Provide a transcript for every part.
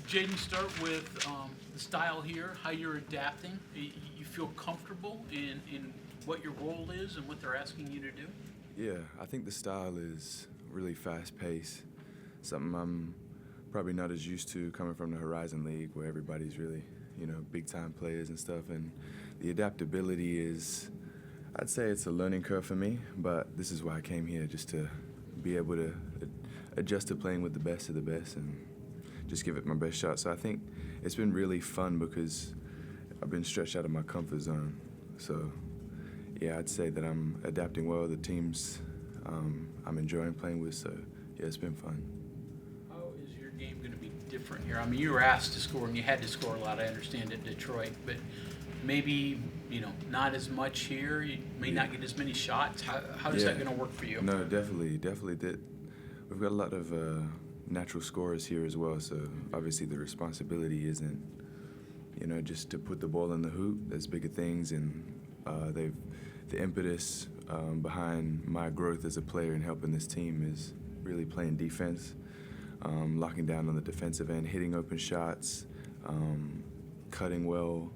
Jayden, start with the style here, how you're adapting. You feel comfortable in what your role is and what they're asking you to do? Yeah, I think the style is really fast-paced, something I'm probably not as used to coming from the Horizon League where everybody's really, big-time players and stuff. And the adaptability is, I'd say it's a learning curve for me, but this is why I came here, just to be able to adjust to playing with the best of the best and just give it my best shot. So I think it's been really fun because I've been stretched out of my comfort zone. So yeah, I'd say that I'm adapting well. The teams I'm enjoying playing with, so yeah, it's been fun. How is your game going to be different here? I mean, you were asked to score, and you had to score a lot, I understand, at Detroit, but maybe, not as much here. You may not get as many shots. How is that going to work for you? No, definitely. We've got a lot of natural scorers here as well, so obviously the responsibility isn't, just to put the ball in the hoop. There's bigger things, and the impetus behind my growth as a player and helping this team is really playing defense, locking down on the defensive end, hitting open shots, cutting well,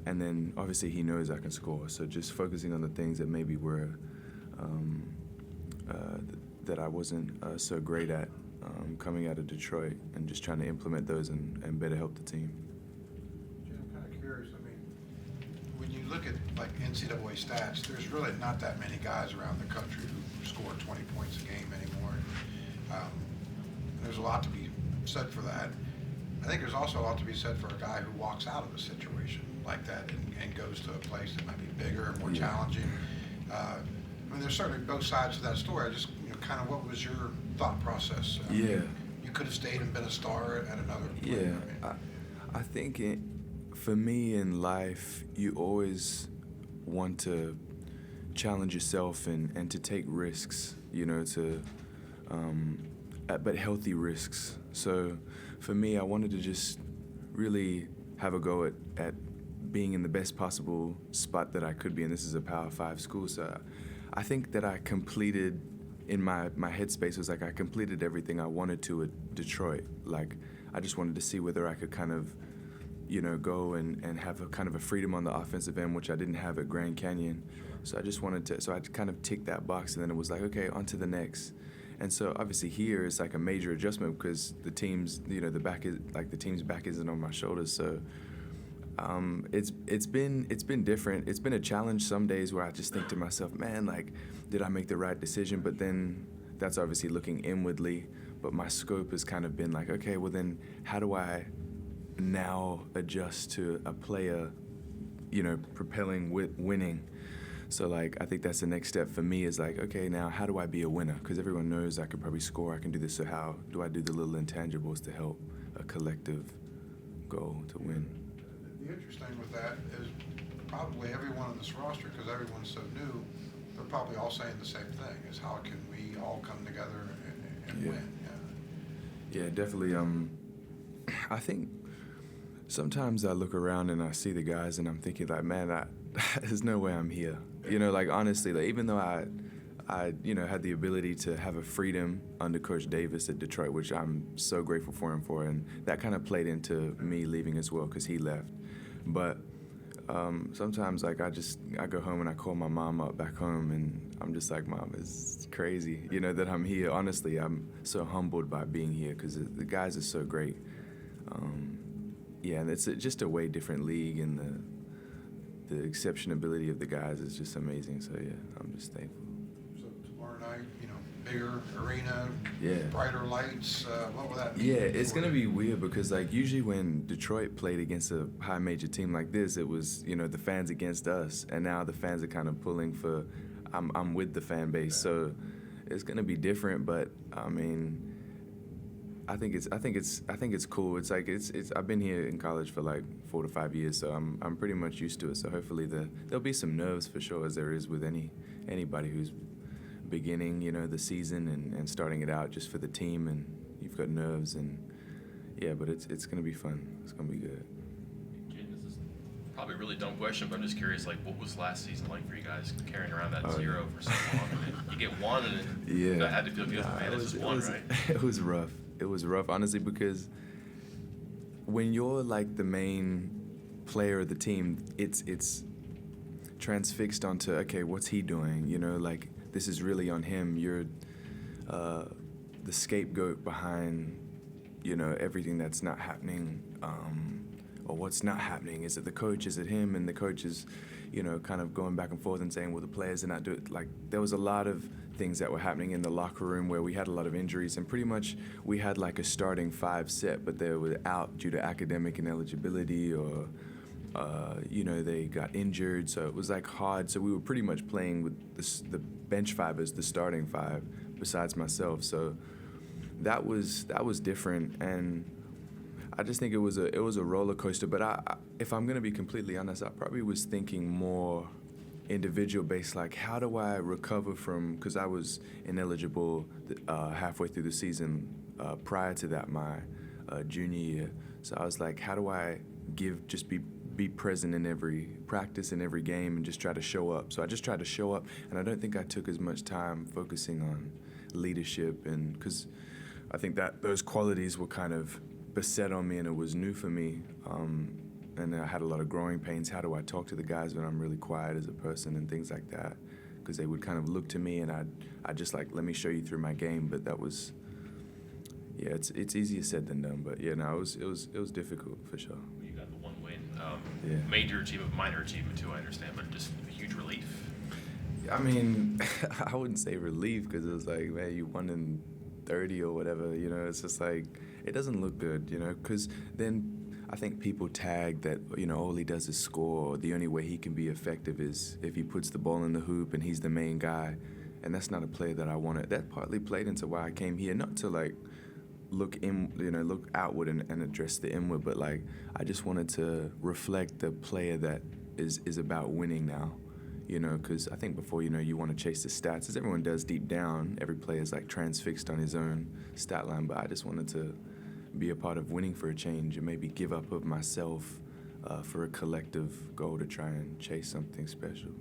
and then obviously he knows I can score. So just focusing on the things that maybe were that I wasn't so great at coming out of Detroit, and just trying to implement those and better help the team. I'm kind of curious. I mean, when you look at like NCAA stats, there's really not that many guys around the country who score 20 points a game anymore. There's a lot to be said for that. I think there's also a lot to be said for a guy who walks out of a situation like that and goes to a place that might be bigger and more challenging. I mean, there's certainly both sides to that story. I just, kind of, what was your thought process? You could have stayed and been a star at another place. Yeah, I think for me in life, you always want to challenge yourself and to take risks, but healthy risks. So for me, I wanted to just really have a go at being in the best possible spot that I could be, and this is a Power 5 school. So I think that I completed, in my headspace was like I completed everything I wanted to at Detroit. Like I just wanted to see whether I could kind of, go and have a kind of a freedom on the offensive end, which I didn't have at Grand Canyon. So I just wanted to, so I kind of ticked that box, and then it was like, okay, on to the next. And so obviously here it's like a major adjustment because the team's, the team's back isn't on my shoulders. So it's been different. It's been a challenge some days where I just think to myself, man, like, did I make the right decision? But then that's obviously looking inwardly. But my scope has kind of been like, okay, well then how do I now adjust to a player, propelling winning? So like I think that's the next step for me is like, okay, now how do I be a winner? Because everyone knows I could probably score, I can do this. So how do I do the little intangibles to help a collective goal to win? The interesting with that is probably everyone on this roster, because everyone's so new, they're probably all saying the same thing, is how can we all come together and win? Yeah, definitely. I think sometimes I look around and I see the guys and I'm thinking like, man, there's no way I'm here. Like honestly, like even though I had the ability to have a freedom under Coach Davis at Detroit, which I'm so grateful for him for, and that kind of played into me leaving as well because he left. But sometimes like I go home and I call my mom up back home and I'm just like, Mom, it's crazy, that I'm here. Honestly, I'm so humbled by being here because the guys are so great. And it's just a way different league, and the exceptionability of the guys is just amazing. So yeah, I'm just thankful. So tomorrow night, bigger arena, brighter lights. What will that mean? Yeah, it's gonna be weird because like usually when Detroit played against a high major team like this, it was the fans against us, and now the fans are kind of pulling for. I'm with the fan base, so it's gonna be different. But I mean, I think it's cool. It's like it's. I've been here in college for like 4 to 5 years, so I'm pretty much used to it. So hopefully there'll be some nerves for sure, as there is with anybody who's beginning, the season and starting it out just for the team, and you've got nerves but it's gonna be fun. It's gonna be good. Jayden, this is probably a really dumb question, but I'm just curious, like, what was last season like for you guys carrying around that zero for so long? I mean, you get one, and that had to feel good. Man, it's just one, right? It was rough. It was rough, honestly, because when you're like the main player of the team, it's transfixed onto, okay, what's he doing? You know, like this is really on him. You're the scapegoat behind, you know, everything that's not happening, or what's not happening. Is it the coach? Is it him? And the coach is, you know, kind of going back and forth and saying, well, the players are not doing it. Like there was a lot of things that were happening in the locker room where we had a lot of injuries, and pretty much we had like a starting 5 set, but they were out due to academic ineligibility or you know, they got injured, so it was like hard. So we were pretty much playing with the bench 5 as the starting 5 besides myself. So that was different, and I just think it was a roller coaster. But if I'm gonna be completely honest, I probably was thinking more individual based, like how do I recover from, because I was ineligible halfway through the season prior to that, my junior year. So I was like, how do I be present in every practice, in every game, and just try to show up. So I just tried to show up, and I don't think I took as much time focusing on leadership, and because I think that those qualities were kind of beset on me, and it was new for me, and I had a lot of growing pains. How do I talk to the guys when I'm really quiet as a person and things like that? Because they would kind of look to me, and I'd just like, let me show you through my game. But that was, yeah, it's easier said than done. But yeah, no, it was difficult for sure. You got the one win. Yeah. Major achievement, minor achievement too, I understand, but just a huge relief. I mean, I wouldn't say relief, because it was like, man, you won in 30 or whatever, you know. It's just like, it doesn't look good, you know, because then I think people tag that, you know, all he does is score, or the only way he can be effective is if he puts the ball in the hoop and he's the main guy, and that's not a play that I wanted. That partly played into why I came here, not to like look outward and address the inward, but like I just wanted to reflect the player that is about winning now, you know, because I think before, you know, you want to chase the stats, as everyone does deep down. Every player is like transfixed on his own stat line, but I just wanted to be a part of winning for a change, and maybe give up of myself for a collective goal to try and chase something special.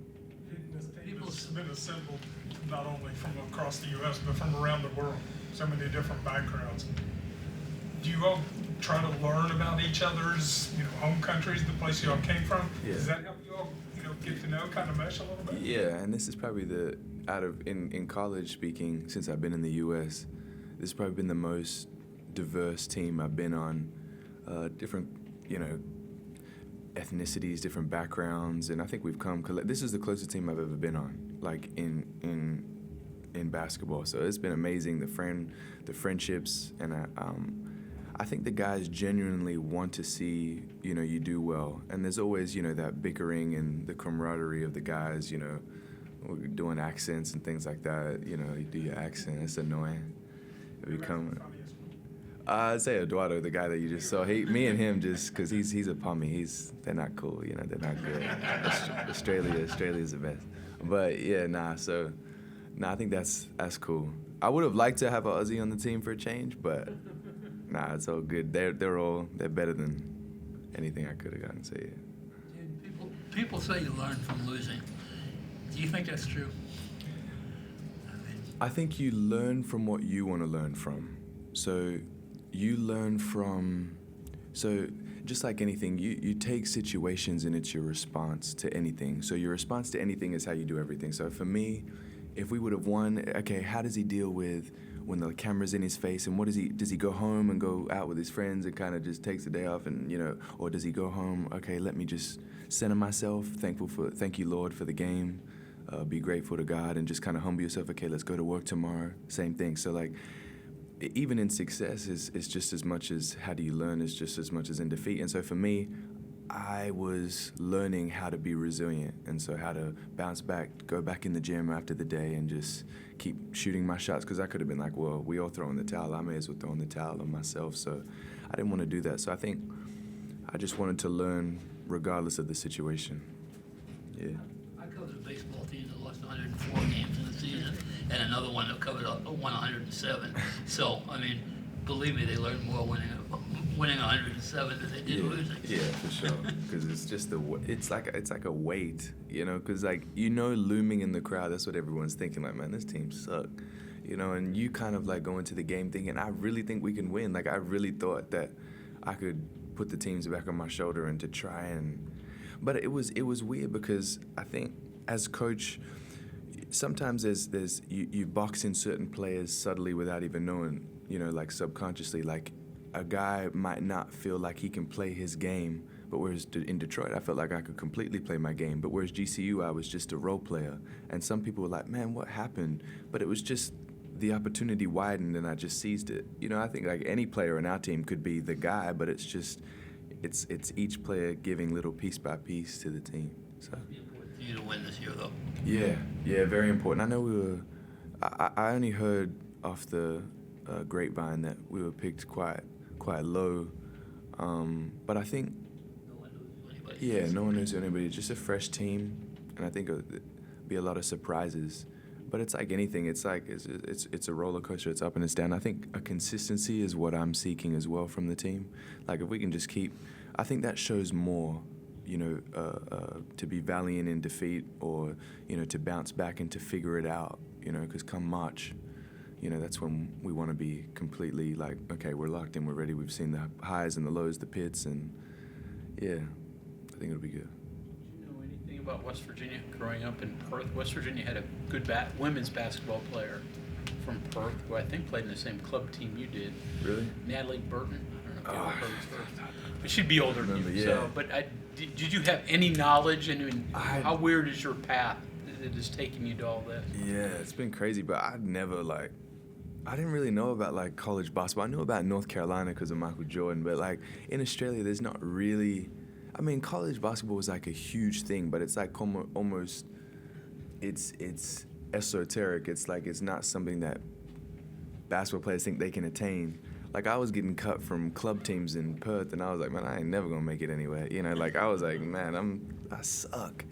This team has been assembled not only from across the U.S., but from around the world, so many different backgrounds. Do you all try to learn about each other's, you know, home countries, the place you all came from? Yeah. Does that help you all, you know, get to know, kind of mesh a little bit? Yeah, and this is probably in college speaking, since I've been in the U.S., this has probably been the most diverse team I've been on. Different, you know, ethnicities, different backgrounds, and I think we've come. This is the closest team I've ever been on, like in basketball. So it's been amazing. The friendships, and I think the guys genuinely want to see, you know, you do well. And there's always, you know, that bickering and the camaraderie of the guys, you know, doing accents and things like that. You know, you do your accent, it's annoying. I'd say Eduardo, the guy that you just saw. Me and him, just because he's a pommy. They're not cool, you know. They're not good. Australia's the best. But yeah, I think that's cool. I would have liked to have an Aussie on the team for a change, but nah, it's all good. They're better than anything I could have gotten. So yeah. People say you learn from losing. Do you think that's true? I think you learn from what you want to learn from. So you learn from, just like anything, you take situations and it's your response to anything. So your response to anything is how you do everything. So for me, if we would have won, okay, how does he deal with when the camera's in his face, and does he go home and go out with his friends and kind of just takes the day off, and, you know, or does he go home, okay, let me just center myself, thank you, Lord, for the game, be grateful to God, and just kind of humble yourself, okay, let's go to work tomorrow, same thing. So like, even in success is just as much as how do you learn, is just as much as in defeat. And so for me, I was learning how to be resilient, and so how to bounce back, go back in the gym after the day and just keep shooting my shots, because I could have been like, well, we all throw in the towel, I may as well throw in the towel on myself. So I didn't want to do that. So I think I just wanted to learn regardless of the situation. Yeah. I covered a baseball team that lost 104 games in the season, and another one that won 107. So, I mean, believe me, they learned more winning 107 than they did losing. Yeah, for sure. Because it's just it's like a weight, you know. Because like, you know, looming in the crowd, that's what everyone's thinking. Like, man, this team suck, you know. And you kind of like go into the game thinking, I really think we can win. Like, I really thought that I could put the teams back on my shoulder and to try and. But it was weird because I think as coach, sometimes there's you box in certain players subtly without even knowing, like subconsciously. Like a guy might not feel like he can play his game, but whereas in Detroit, I felt like I could completely play my game. But whereas GCU, I was just a role player. And some people were like, man, what happened? But it was just the opportunity widened and I just seized it. I think like any player in our team could be the guy, but it's just, it's each player giving little piece by piece to the team. So. It'd be important for you to win this year, though. Yeah, very important. I know I only heard off the grapevine that we were picked quite low, but I think No one knows anybody. yeah, no one knows anybody. It's just a fresh team, and I think there'll be a lot of surprises. But it's like anything. It's like it's a roller coaster. It's up and it's down. I think a consistency is what I'm seeking as well from the team. Like if we can just keep, I think that shows more. To be valiant in defeat, or to bounce back and to figure it out. Because come March, that's when we want to be completely like, okay, we're locked in, we're ready. We've seen the highs and the lows, the pits, and yeah, I think it'll be good. Do you know anything about West Virginia growing up in Perth? West Virginia had a good women's basketball player from Perth who I think played in the same club team you did. Really? Natalie Burton. I don't know if you Oh, ever heard of her. But she'd be older than remember, you. yeah. So, but did you have any knowledge? And how weird is your path that is taking you to all this? Yeah, it's been crazy, but I didn't really know about like college basketball. I knew about North Carolina because of Michael Jordan, but like in Australia, there's not really. I mean, college basketball was like a huge thing, but it's like almost, it's esoteric. It's like it's not something that basketball players think they can attain. Like I was getting cut from club teams in Perth, and I was like, man, I ain't never gonna make it anywhere. Like I was like, man, I suck,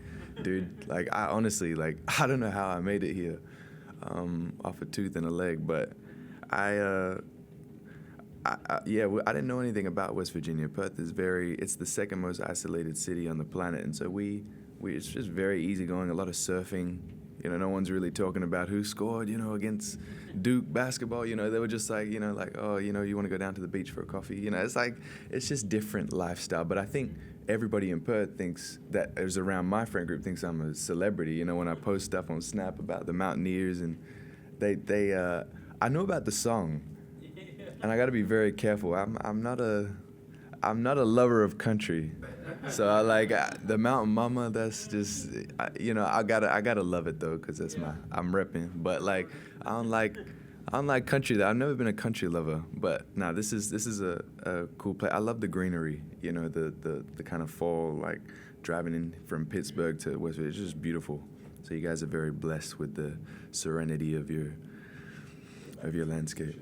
dude. Like I honestly, like I don't know how I made it here, off a tooth and a leg, but I didn't know anything about West Virginia. Perth is it's the second most isolated city on the planet, and so it's just very easygoing. A lot of surfing. No one's really talking about who scored, against Duke basketball. They were just like, oh, you want to go down to the beach for a coffee. It's like, it's just different lifestyle. But I think everybody in Perth thinks that is around my friend group thinks I'm a celebrity. When I post stuff on Snap about the Mountaineers, and I know about the song, and I got to be very careful. I'm not a lover of country. So I like the Mountain Mama. That's just I gotta love it though, cause that's I'm repping. But like I don't like country. I've never been a country lover. But nah, this is a cool place. I love the greenery. The kind of fall, like driving in from Pittsburgh to West Virginia. It's just beautiful. So you guys are very blessed with the serenity of your landscape.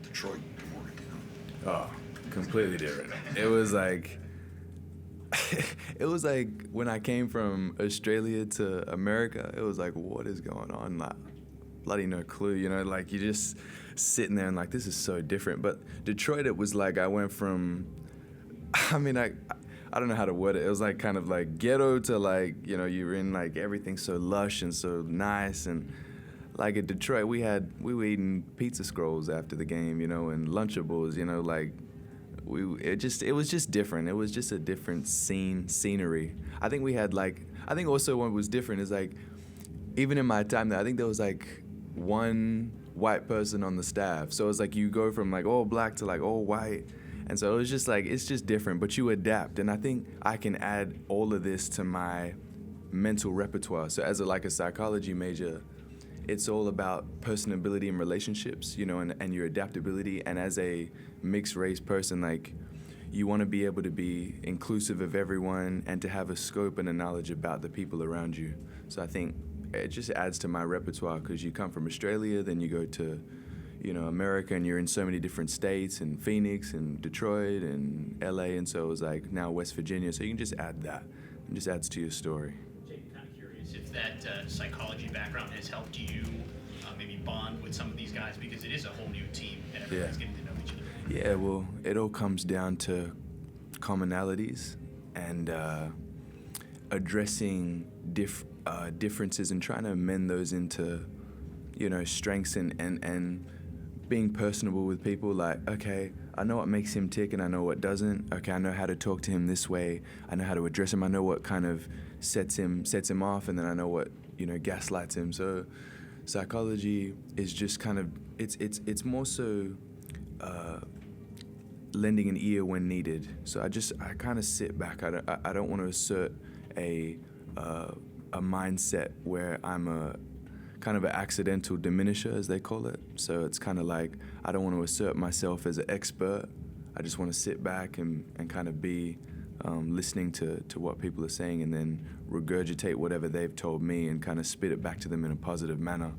Detroit, good morning. Oh, completely different. It was like. It was like when I came from Australia to America, it was like, what is going on? Like, bloody no clue, like you're just sitting there and like, this is so different. But Detroit, it was like I went from, I don't know how to word it. It was like kind of like ghetto to like, you're in like everything so lush and so nice. And like at Detroit, we were eating pizza scrolls after the game, and Lunchables, like, it was just different. It was just a different scenery. I think also what was different is like, even in my time there, I think there was like one white person on the staff. So it's like you go from like all black to like all white. And so it was just like, it's just different, but you adapt. And I think I can add all of this to my mental repertoire. So as a psychology major, it's all about personability and relationships, and your adaptability. And as a mixed race person, like you want to be able to be inclusive of everyone and to have a scope and a knowledge about the people around you. So I think it just adds to my repertoire because you come from Australia, then you go to, America, and you're in so many different states, and Phoenix and Detroit and LA. And so it was like now West Virginia. So you can just add that. It just adds to your story. Jayden, kind of curious if that psychology background has helped you maybe bond with some of these guys, because it is a whole new team and everybody's getting to know each other. Yeah, well, it all comes down to commonalities and addressing differences and trying to amend those into, strengths and being personable with people. Like, okay, I know what makes him tick and I know what doesn't. Okay, I know how to talk to him this way. I know how to address him. I know what kind of sets him off, and then I know what, gaslights him. So psychology is just kind of, it's more so lending an ear when needed. So I kind of sit back. I don't want to assert a mindset where I'm a kind of an accidental diminisher, as they call it. So it's kind of like, I don't want to assert myself as an expert. I just want to sit back and kind of be listening to what people are saying, and then regurgitate whatever they've told me and kind of spit it back to them in a positive manner.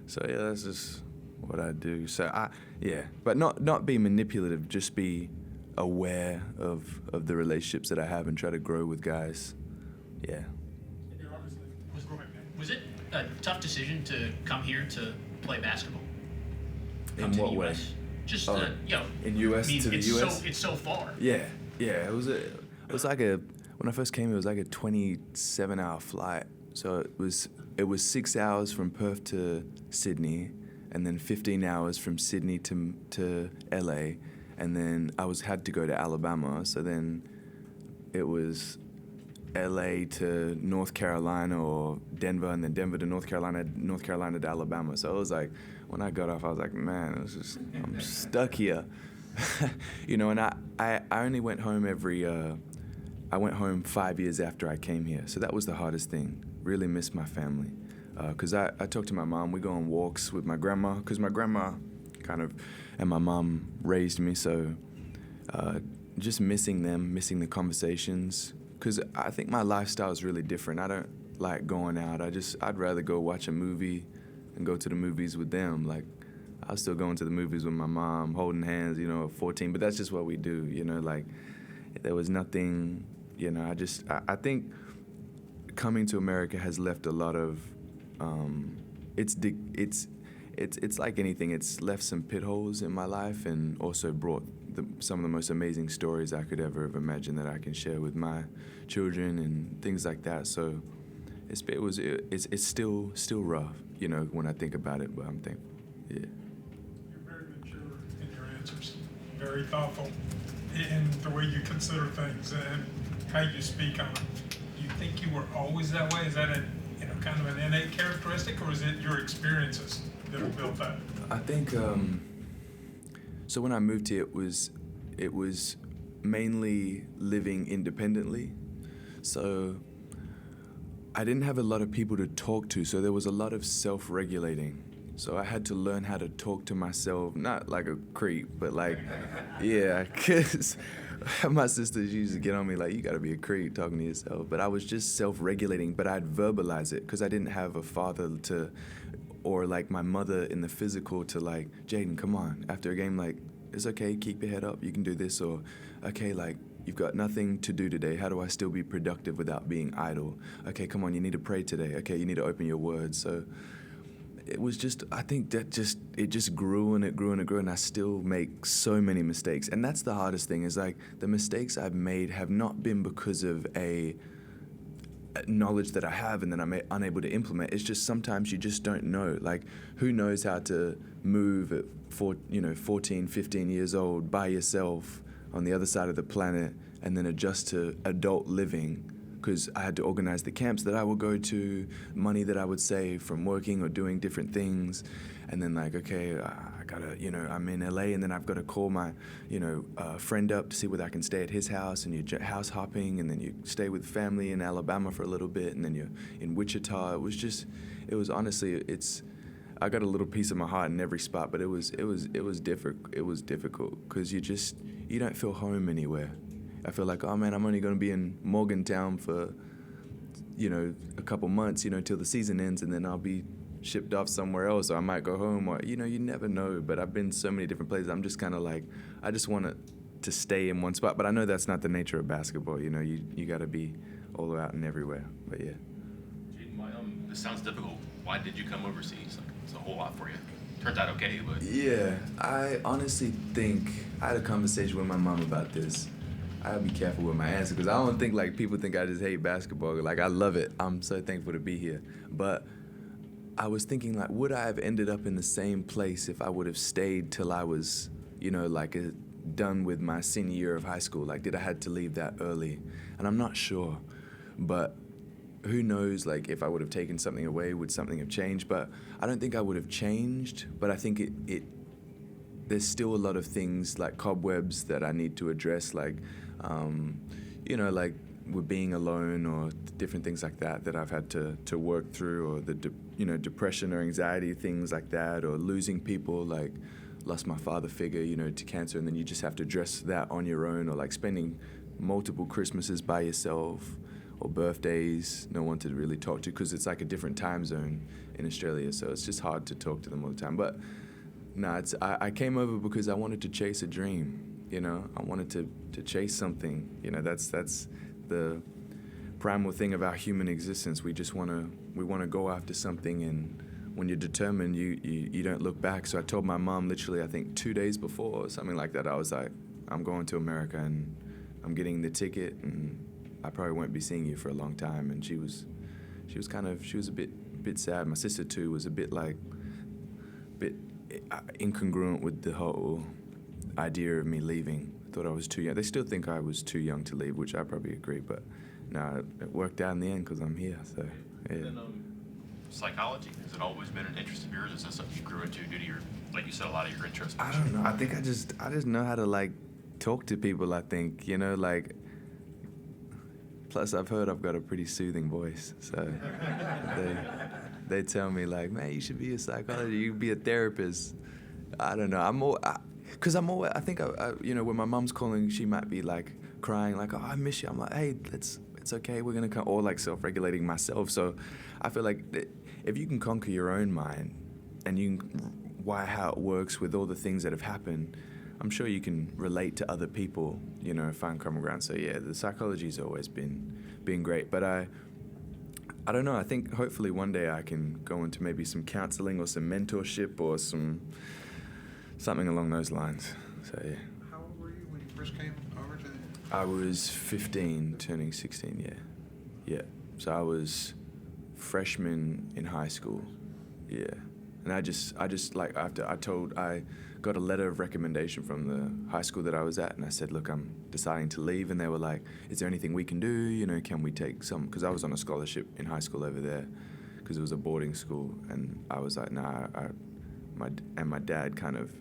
So yeah, that's just what I do. So but not be manipulative, just be aware of the relationships that I have and try to grow with guys. Yeah. Was it a tough decision to come here to play basketball? Come In to what the way? US? Just in US to the US? It's so far. Yeah. It was like when I first came, it was like a 27-hour flight. So it was 6 hours from Perth to Sydney, and then 15 hours from Sydney to LA, and then I had to go to Alabama. So then it was LA to North Carolina or Denver, and then Denver to North Carolina to Alabama. So it was like, when I got off, I was like, man, I'm stuck here. And I only went home I went home 5 years after I came here. So that was the hardest thing. Really missed my family. Because I talked to my mom. We go on walks with my grandma, because my grandma and my mom raised me. So just missing them, missing the conversations. Because I think my lifestyle is really different. I don't like going out. I'd rather go watch a movie and go to the movies with them. Like, I was still going to the movies with my mom, holding hands, at 14. But that's just what we do, like, there was nothing, I think coming to America has left a lot of, it's like anything. It's left some pit holes in my life, and also brought some of the most amazing stories I could ever have imagined that I can share with my children and things like that. So it's still rough, when I think about it, but I'm thankful. Yeah. You're very mature in your answers, very thoughtful in the way you consider things and how you speak on them. Do you think you were always that way? Is that kind of an innate characteristic, or is it your experiences that have built that? I think so. When I moved here, it was mainly living independently. So I didn't have a lot of people to talk to, so there was a lot of self-regulating. So I had to learn how to talk to myself, not like a creep, but like, yeah, because my sisters used to get on me like, you gotta be a creep talking to yourself. But I was just self-regulating, but I'd verbalize it because I didn't have a father or like my mother in the physical to like, Jayden, come on. After a game, like, it's okay, keep your head up, you can do this. Or, okay, like, you've got nothing to do today. How do I still be productive without being idle? Okay, come on, you need to pray today. Okay, you need to open your word. So it was just, I think that it just grew and it grew and it grew, and I still make so many mistakes. And that's the hardest thing, is like, the mistakes I've made have not been because of a knowledge that I have and then I'm unable to implement. It's just sometimes you just don't know. Like, who knows how to move at 14, 15 years old by yourself on the other side of the planet and then adjust to adult living? Because I had to organize the camps that I would go to, money that I would save from working or doing different things. And then like, okay, I gotta, I'm in LA, and then I've got to call my, friend up to see whether I can stay at his house, and you're house hopping, and then you stay with family in Alabama for a little bit, and then you're in Wichita. I got a little piece of my heart in every spot, but it was difficult because you don't feel home anywhere. I feel like, oh man, I'm only going to be in Morgantown for, a couple months, till the season ends, and then I'll be shipped off somewhere else, or I might go home, or, you never know. But I've been so many different places. I'm just kind of like, I just want to stay in one spot. But I know that's not the nature of basketball. You got to be all out and everywhere. But yeah. Jayden, this sounds difficult. Why did you come overseas? Like, it's a whole lot for you. Turns out okay, but. Yeah, I honestly think I had a conversation with my mom about this. I'll be careful with my answer, because I don't think like people think I just hate basketball. Like, I love it. I'm so thankful to be here. But I was thinking, like, would I have ended up in the same place if I would have stayed till I was, done with my senior year of high school? Like, did I had to leave that early? And I'm not sure, but who knows, like, if I would have taken something away, would something have changed? But I don't think I would have changed, but I think there's still a lot of things, like cobwebs, that I need to address, like, like with being alone or different things like that I've had to work through, or the depression or anxiety, things like that, or losing people, like lost my father figure, to cancer, and then you just have to address that on your own, or like spending multiple Christmases by yourself, or birthdays, no one to really talk to, because it's like a different time zone in Australia, so it's just hard to talk to them all the time. But no, I came over because I wanted to chase a dream. I wanted to chase something. That's the primal thing of our human existence. We just want to go after something, and when you're determined, you don't look back. So I told my mom literally, I think 2 days before or something like that, I was like, I'm going to America and I'm getting the ticket, and I probably won't be seeing you for a long time. And she was a bit sad. My sister too was a bit incongruent with the whole idea of me leaving. Thought I was too young. They still think I was too young to leave, which I probably agree, but no, it worked out in the end because I'm here, so yeah. And then, psychology, has it always been an interest of yours? Is that something you grew into due to your, like you said, a lot of your interests? I don't know. I think I just know how to, like, talk to people, I think, like, plus I've heard I've got a pretty soothing voice, so they tell me, like, man, you should be a psychologist, you could be a therapist. I don't know. I think when my mom's calling, she might be like crying, like, oh, I miss you. I'm like, hey, it's okay, we're gonna come, or like self-regulating myself. So I feel like if you can conquer your own mind and you can why how it works with all the things that have happened, I'm sure you can relate to other people, find common ground. So yeah, the psychology's always been great. But I don't know, I think hopefully one day I can go into maybe some counseling or some mentorship or something along those lines. So yeah. How old were you when you first came over to the... I was 15, turning 16, yeah. So I was freshman in high school, yeah. And I just like, after I got a letter of recommendation from the high school that I was at, and I said, look, I'm deciding to leave, and they were like, is there anything we can do, can we take some, because I was on a scholarship in high school over there, because it was a boarding school, and I was like, nah, my dad kind of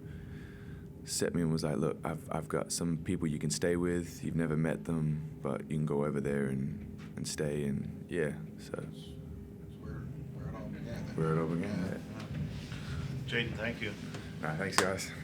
set me and was like, look, I've got some people you can stay with, you've never met them, but you can go over there and stay, and yeah, so. That's where it all began. Where it all began, yeah. Jayden, thank you. All right, thanks, guys.